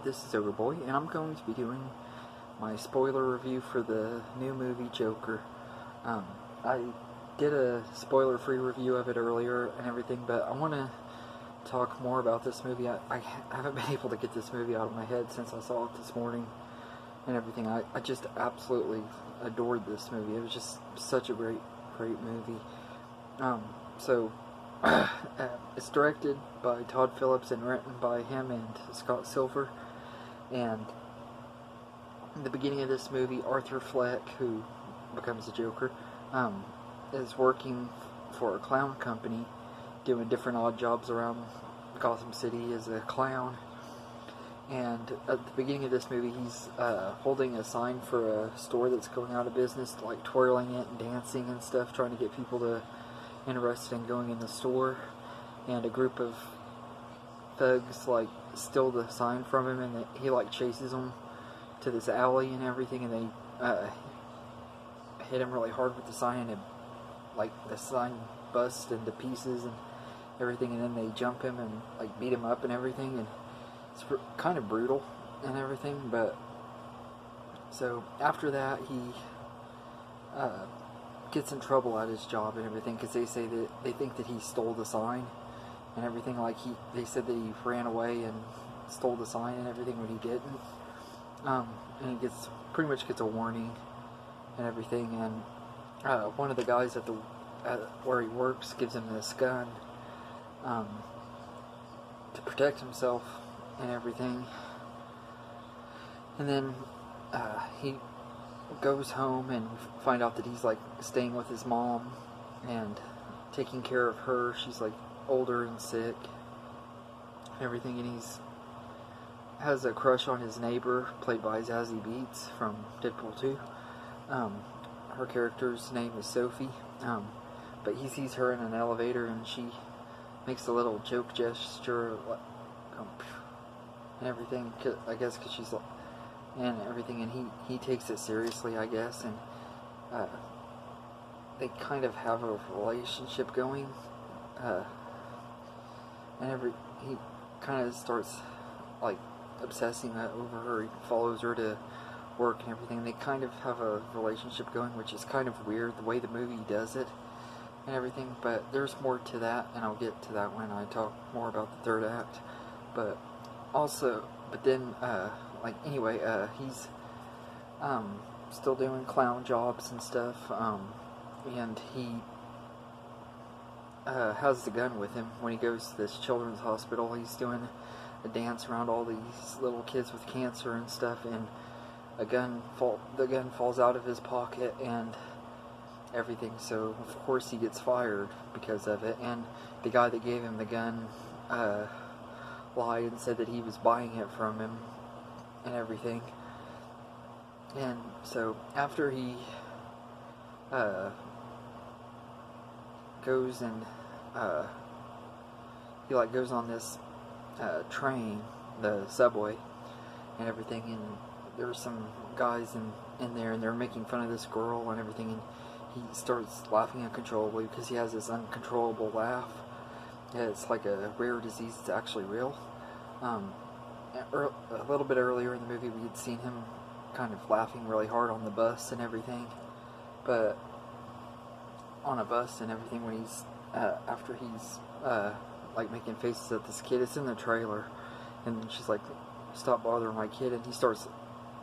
this is Overboy, and I'm going to be doing my spoiler review for the new movie Joker. I did a spoiler-free review of it earlier and everything, but I want to talk more about this movie. I haven't been able to get this movie out of my head since I saw it this morning and everything. I just absolutely adored this movie. It was just such a great movie. It's directed by Todd Phillips and written by him and Scott Silver. And in the beginning of this movie, Arthur Fleck, who becomes the Joker, is working for a clown company, doing different odd jobs around Gotham City as a clown. And at the beginning of this movie, he's holding a sign for a store that's going out of business, like twirling it and dancing and stuff, trying to get people to interested in going in the store. And a group of thugs steal the sign from him, and he chases them to this alley and everything, and they hit him really hard with the sign, and the sign busts into pieces and everything, and then they jump him and beat him up and everything, and it's kind of brutal and everything. But so after that, he gets in trouble at his job and everything, because they think that he stole the sign and everything. They said that he ran away and stole the sign and everything when he didn't. And he pretty much gets a warning and everything. And one of the guys at where he works gives him this gun to protect himself and everything. And then he goes home and find out that he's staying with his mom and taking care of her. She's older and sick and everything, and he's has a crush on his neighbor, played by Zazie Beetz from Deadpool 2. Her character's name is Sophie, but he sees her in an elevator, and she makes a little joke gesture and everything, I guess, because she's and everything, and he takes it seriously, I guess, and they kind of have a relationship going, and he kind of starts obsessing over her. He follows her to work and everything. They kind of have a relationship going, which is kind of weird the way the movie does it and everything, but there's more to that, and I'll get to that when I talk more about the third act. But then anyway, he's still doing clown jobs and stuff, and he has the gun with him when he goes to this children's hospital. He's doing a dance around all these little kids with cancer and stuff, and the gun falls out of his pocket and everything, so of course he gets fired because of it. And the guy that gave him the gun lied and said that he was buying it from him and everything. And so after he goes and he goes on this train, the subway and everything, and there's some guys in there, and they're making fun of this girl and everything, and he starts laughing uncontrollably because he has this uncontrollable laugh. It's like a rare disease. It's actually real. A little bit earlier in the movie, we had seen him kind of laughing really hard on the bus and everything, but on a bus and everything, when he's after he's making faces at this kid. It's in the trailer, and she's like, "Stop bothering my kid," and he starts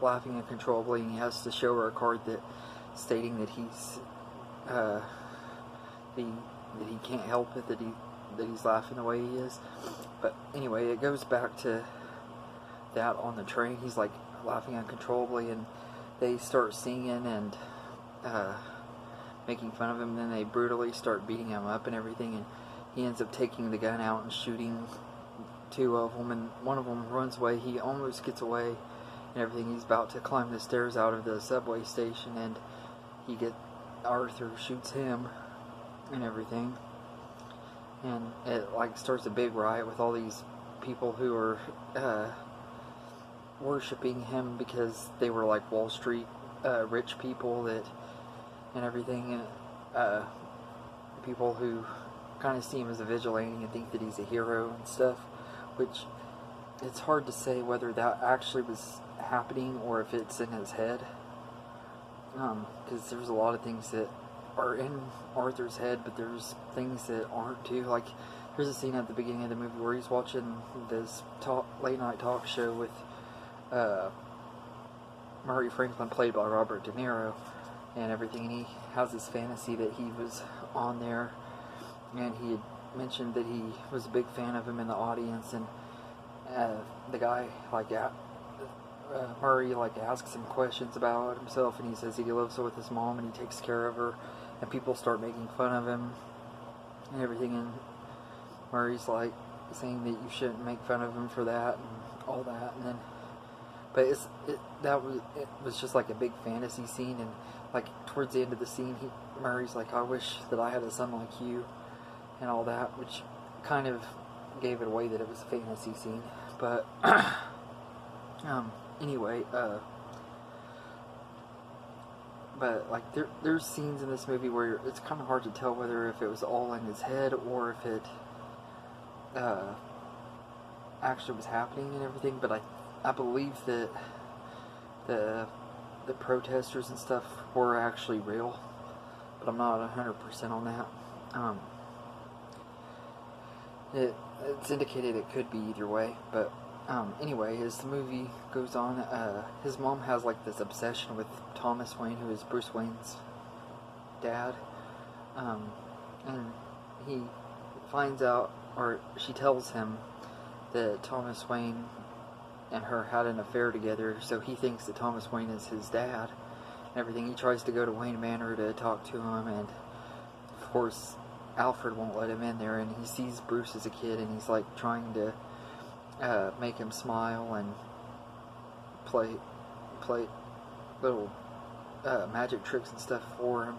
laughing uncontrollably, and he has to show her a card stating that he's that he can't help it, that he's laughing the way he is. But anyway, it goes back to that on the train. He's laughing uncontrollably, and they start singing and making fun of him. And then they brutally start beating him up and everything, and he ends up taking the gun out and shooting two of them, and one of them runs away. He almost gets away and everything. He's about to climb the stairs out of the subway station, and Arthur shoots him and everything, and it starts a big riot with all these people who are worshiping him because they were Wall Street rich people and everything, and people who kind of see him as a vigilante and think that he's a hero and stuff, which it's hard to say whether that actually was happening or if it's in his head. Because there's a lot of things that are in Arthur's head, but there's things that aren't too. Like, there's a scene at the beginning of the movie where he's watching this late night talk show with Murray Franklin, played by Robert De Niro, and everything, and he has this fantasy that he was on there, and he had mentioned that he was a big fan of him in the audience, and the guy, like, Murray, like, asks him questions about himself, and he says he lives with his mom and he takes care of her, and people start making fun of him and everything, and Murray's like saying that you shouldn't make fun of him for that and all that, and then but it was just like a big fantasy scene, and like towards the end of the scene, Murray's like, I wish that I had a son like you and all that, which kind of gave it away that it was a fantasy scene. But anyway, but like there's scenes in this movie where it's kind of hard to tell whether if it was all in his head or if it actually was happening and everything. But I believe that the protesters and stuff were actually real, but I'm not 100% on that. It's indicated it could be either way, but anyway, as the movie goes on, his mom has like this obsession with Thomas Wayne, who is Bruce Wayne's dad, and he finds out, or she tells him, that Thomas Wayne and her had an affair together, so he thinks that Thomas Wayne is his dad and everything. He tries to go to Wayne Manor to talk to him, and of course Alfred won't let him in there, and he sees Bruce as a kid, and he's like trying to make him smile and play little magic tricks and stuff for him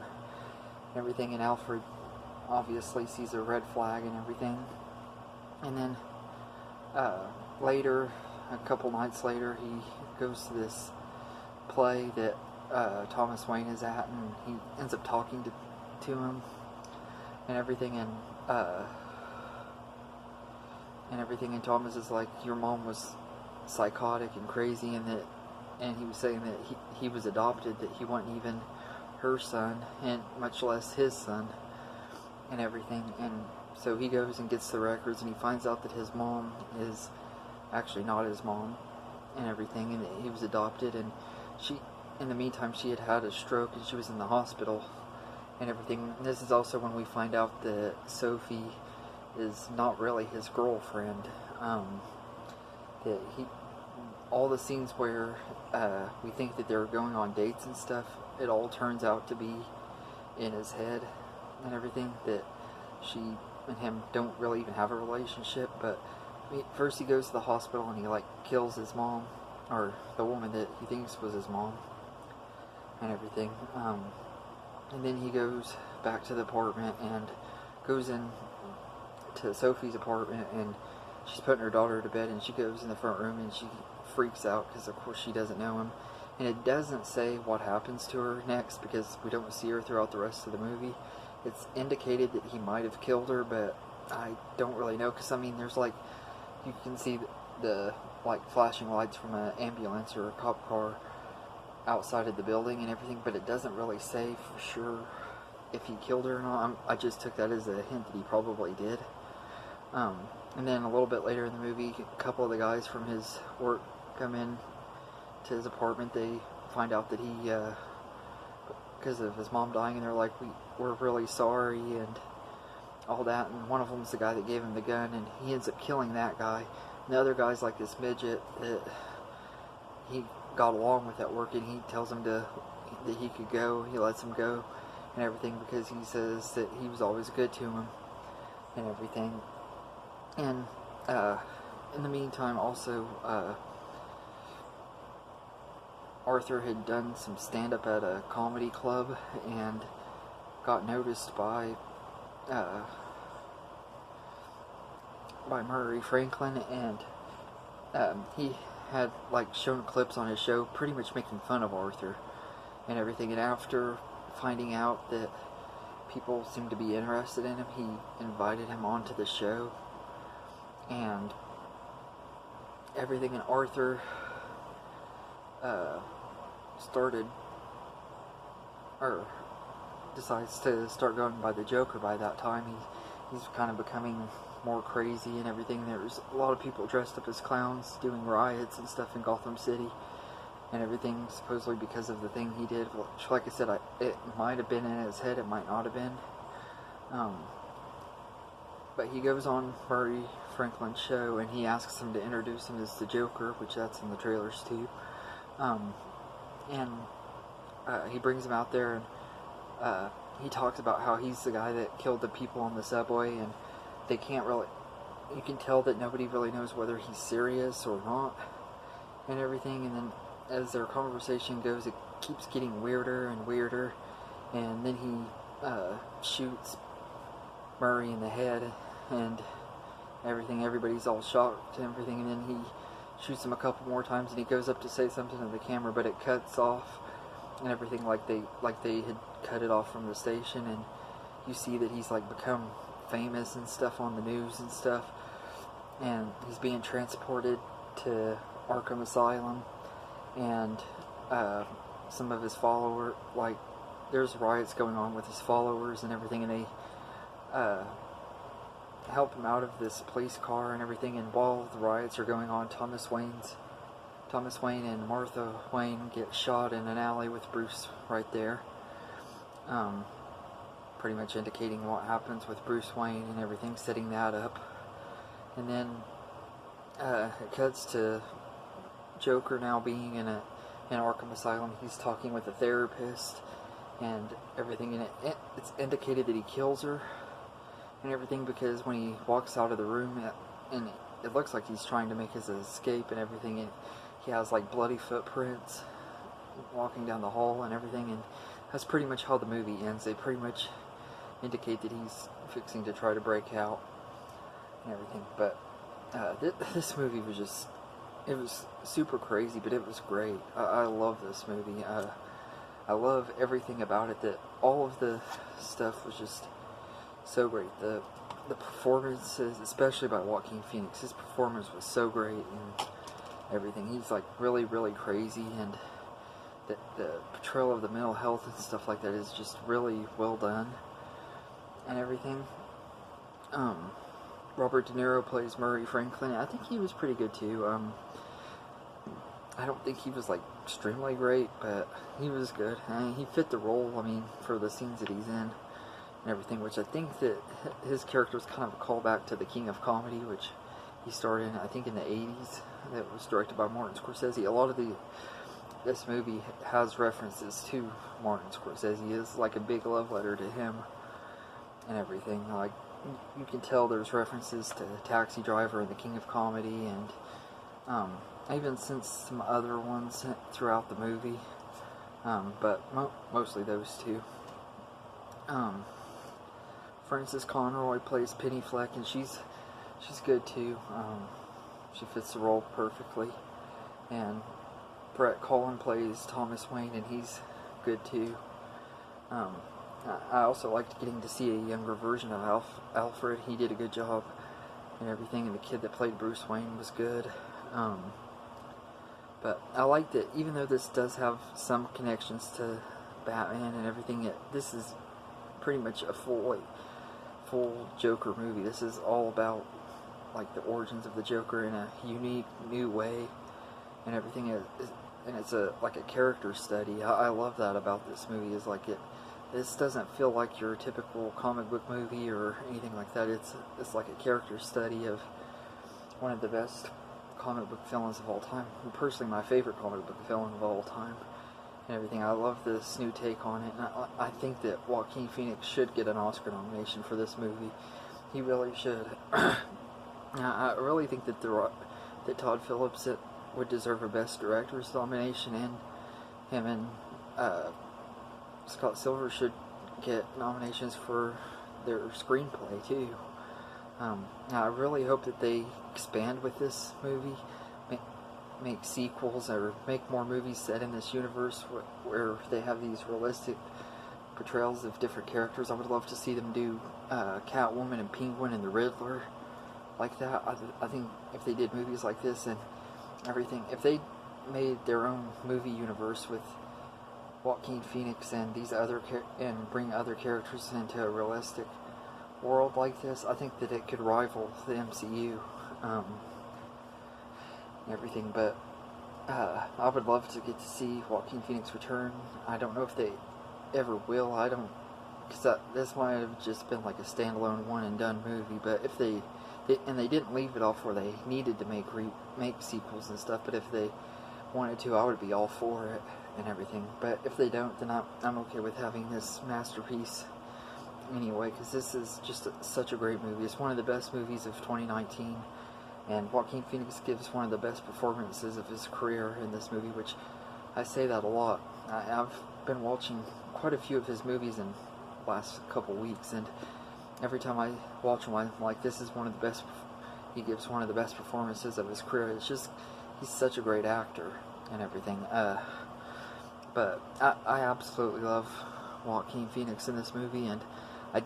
and everything, and Alfred obviously sees a red flag and everything. And then later, a couple nights later, he goes to this play that Thomas Wayne is at, and he ends up talking to him and everything, and everything, and Thomas is like, your mom was psychotic and crazy, and he was saying that he was adopted, that he wasn't even her son, and much less his son and everything. And so he goes and gets the records, and he finds out that his mom is actually not his mom and everything, and he was adopted, and she, in the meantime, she had had a stroke and she was in the hospital and everything. And this is also when we find out that Sophie is not really his girlfriend. That all the scenes where we think that they're going on dates and stuff, it all turns out to be in his head and everything, that she and him don't really even have a relationship. But first he goes to the hospital and he like kills his mom, or the woman that he thinks was his mom and everything, and then he goes back to the apartment and goes in to Sophie's apartment, and she's putting her daughter to bed, and she goes in the front room and she freaks out because of course she doesn't know him, and it doesn't say what happens to her next because we don't see her throughout the rest of the movie. It's indicated that he might have killed her, but I don't really know, because I mean there's like, you can see the like flashing lights from an ambulance or a cop car outside of the building and everything, but it doesn't really say for sure if he killed her or not. I just took that as a hint that he probably did. And then a little bit later in the movie, a couple of the guys from his work come in to his apartment. They find out that he, because of his mom dying, and they're like, we're really sorry and all that, and one of them's the guy that gave him the gun, and he ends up killing that guy. And the other guy's like this midget that he got along with at work, and he tells him that he could go. He lets him go and everything because he says that he was always good to him and everything. And in the meantime, also Arthur had done some stand-up at a comedy club and got noticed by Murray Franklin, and he had like shown clips on his show pretty much making fun of Arthur and everything. And after finding out that people seemed to be interested in him, he invited him onto the show, and everything, and Arthur started, or decides to start going by the Joker by that time. He's kind of becoming more crazy and everything. There's a lot of people dressed up as clowns doing riots and stuff in Gotham City and everything, supposedly because of the thing he did, which, like I said, it might have been in his head, it might not have been. But he goes on Murray Franklin's show and he asks him to introduce him as the Joker, which that's in the trailers too. He brings him out there, and he talks about how he's the guy that killed the people on the subway, and they can't really, you can tell that nobody really knows whether he's serious or not and everything. And then as their conversation goes, it keeps getting weirder and weirder, and then he shoots Murray in the head and everything. Everybody's all shocked and everything, and then he shoots him a couple more times, and he goes up to say something to the camera, but it cuts off and everything, like they had cut it off from the station, and you see that he's like become famous and stuff on the news and stuff, and he's being transported to Arkham Asylum, and some of his followers, like, there's riots going on with his followers and everything, and they help him out of this police car and everything. And while the riots are going on, Thomas Wayne and Martha Wayne get shot in an alley with Bruce right there, pretty much indicating what happens with Bruce Wayne and everything, setting that up. And then it cuts to Joker now being in Arkham Asylum. He's talking with a therapist and everything, and it's indicated that he kills her and everything, because when he walks out of the room, and it looks like he's trying to make his escape and everything, and he has like bloody footprints walking down the hall and everything, and that's pretty much how the movie ends. They pretty much indicate that he's fixing to try to break out and everything. But this movie was just, it was super crazy, but it was great. I love this movie. I love everything about it. That all of the stuff was just so great. The performances, especially by Joaquin Phoenix, his performance was so great and everything. He's like really, really crazy, and the portrayal of the mental health and stuff like that is just really well done and everything. Robert De Niro plays Murray Franklin. I think he was pretty good too. I don't think he was like extremely great, but he was good. He fit the role, I mean, for the scenes that he's in and everything, which I think that his character was kind of a callback to The King of Comedy, which he starred in, I think, in the 80s. That was directed by Martin Scorsese. A lot of this movie has references to Martin Scorsese. It's like a big love letter to him and everything. Like, you can tell there's references to Taxi Driver and The King of Comedy, and even since some other ones throughout the movie, but mostly those two. Frances Conroy plays Penny Fleck, and she's good too. She fits the role perfectly. And Brett Cullen plays Thomas Wayne, and he's good too. I also liked getting to see a younger version of Alfred. He did a good job and everything, and the kid that played Bruce Wayne was good. But I liked it, even though this does have some connections to Batman and everything. This is pretty much a full Joker movie. This is all about like the origins of the Joker in a unique, new way and everything. And it's like a character study. I love that about this movie. Is like this doesn't feel like your typical comic book movie or anything like that. It's like a character study of one of the best comic book villains of all time. Personally, my favorite comic book villain of all time and everything. I love this new take on it, and I think that Joaquin Phoenix should get an Oscar nomination for this movie. He really should. I really think that that Todd Phillips would deserve a Best Director's nomination, and him and Scott Silver should get nominations for their screenplay too. I really hope that they expand with this movie, make sequels, or make more movies set in this universe where they have these realistic portrayals of different characters. I would love to see them do Catwoman and Penguin and the Riddler like that. I think if they did movies like this, and everything. If they made their own movie universe with Joaquin Phoenix and these other and bring other characters into a realistic world like this, I think that it could rival the MCU and everything. But I would love to get to see Joaquin Phoenix return. I don't know if they ever will. I don't, because this might have just been like a standalone one and done movie. But if they didn't leave it off where they needed to make sequels and stuff. But if they wanted to, I would be all for it and everything. But if they don't, then I'm okay with having this masterpiece anyway, because this is just such a great movie. It's one of the best movies of 2019, and Joaquin Phoenix gives one of the best performances of his career in this movie, which I say that a lot. I've been watching quite a few of his movies in the last couple weeks, and every time I watch him, I'm like, this is one of the best. He gives one of the best performances of his career. It's just, he's such a great actor and everything. But I absolutely love Joaquin Phoenix in this movie, and I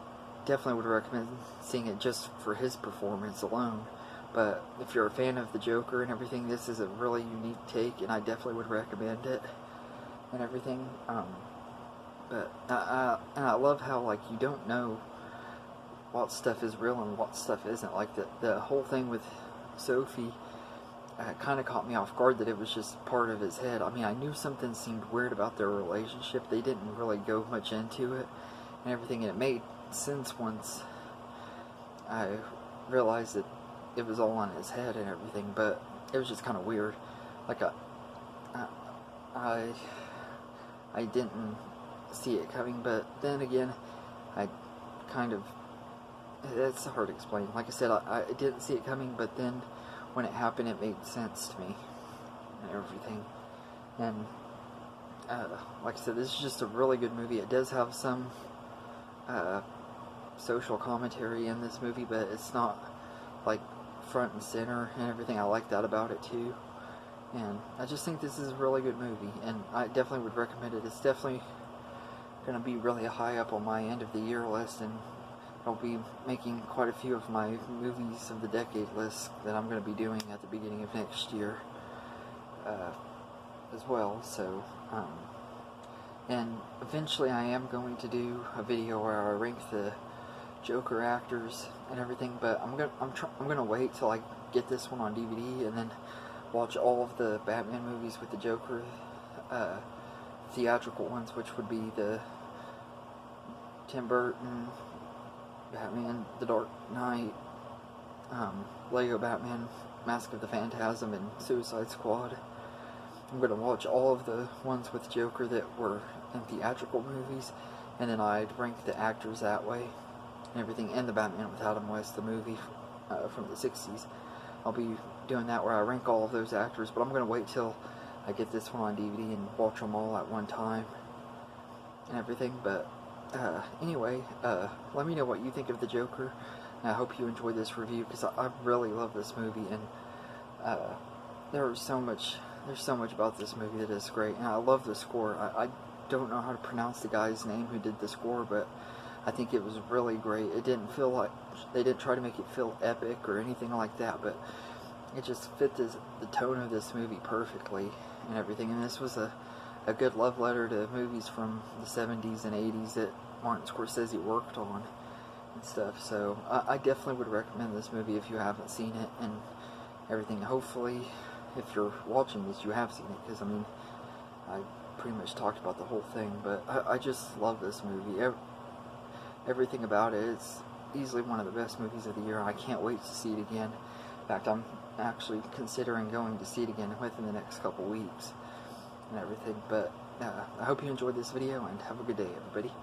definitely would recommend seeing it just for his performance alone. But if you're a fan of the Joker and everything, this is a really unique take, and I definitely would recommend it and everything. But I love how, like, you don't know what stuff is real and what stuff isn't. Like the whole thing with Sophie kind of caught me off guard, that it was just part of his head. I mean, I knew something seemed weird about their relationship. They didn't really go much into it and everything, and it made sense once I realized that it was all on his head and everything. But it was just kind of weird. Like I didn't see it coming, but then again, I kind of, it's hard to explain. Like I said, I didn't see it coming, but then when it happened, it made sense to me and everything. And like I said, this is just a really good movie. It does have some social commentary in this movie, but it's not like front and center and everything. I like that about it too. And I just think this is a really good movie, and I definitely would recommend it. It's definitely going to be really high up on my end of the year list, and I'll be making quite a few of my movies of the decade list that I'm going to be doing at the beginning of next year as well. So, and eventually I am going to do a video where I rank the Joker actors and everything. But I'm gonna wait till I get this one on DVD and then watch all of the Batman movies with the Joker, theatrical ones, which would be the Tim Burton Batman, The Dark Knight, Lego Batman, Mask of the Phantasm, and Suicide Squad. I'm going to watch all of the ones with Joker that were in theatrical movies, and then I'd rank the actors that way and everything, and the Batman with Adam West, the movie from the 60s. I'll be doing that where I rank all of those actors, but I'm going to wait till I get this one on DVD and watch them all at one time and everything. But anyway, let me know what you think of the Joker. And I hope you enjoyed this review, because I really love this movie, and there's so much about this movie that is great, and I love the score. I don't know how to pronounce the guy's name who did the score, but I think it was really great. It didn't feel like, they didn't try to make it feel epic or anything like that, but it just fit the tone of this movie perfectly and everything. And this was a good love letter to movies from the 70s and 80s that Martin Scorsese worked on and stuff. So I definitely would recommend this movie if you haven't seen it and everything. Hopefully, if you're watching this, you have seen it, because I mean, I pretty much talked about the whole thing, but I just love this movie. Everything about it. It's easily one of the best movies of the year. I can't wait to see it again. In fact, I'm actually considering going to see it again within the next couple weeks and everything. But I hope you enjoyed this video, and have a good day, everybody.